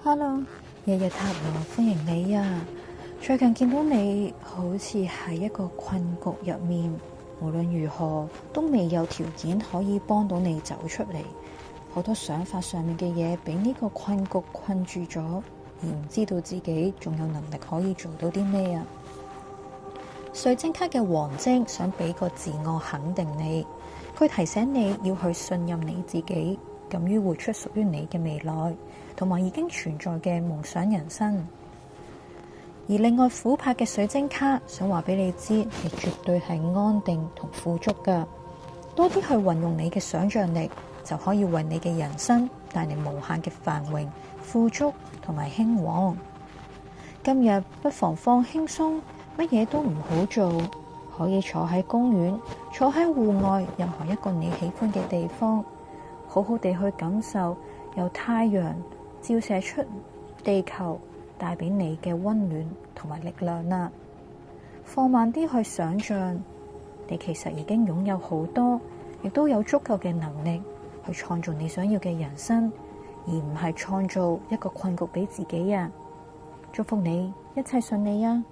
Hello，日日塔羅歡迎你啊！最近見到你好似喺一個困局入面，無論如何都未有條件可以幫到你走出嚟。好多想法上面嘅嘢俾呢個困局困住咗，而唔知道自己仲有能力可以做到啲咩啊！水晶卡嘅黃晶想俾個自我肯定你，佢提醒你要去信任你自己，敢於活出屬於你嘅未來，同埋已經存在嘅夢想人生。而另外琥珀嘅水晶卡想話俾你知，你絕對係安定同富足噶，多啲去運用你嘅想象力，就可以為你嘅人生帶嚟無限嘅繁榮、富足同埋興旺。今日不妨放輕鬆，乜嘢都唔好做，可以坐喺公園，坐喺戶外任何一個你喜歡嘅地方，好好地去感受由太陽照射出地球帶俾你嘅溫暖同埋力量啦。放慢啲去想象，你其實已經擁有好多，亦都有足夠嘅能力去創造你想要嘅人生，而唔係創造一個困局俾自己啊！祝福你一切順利啊！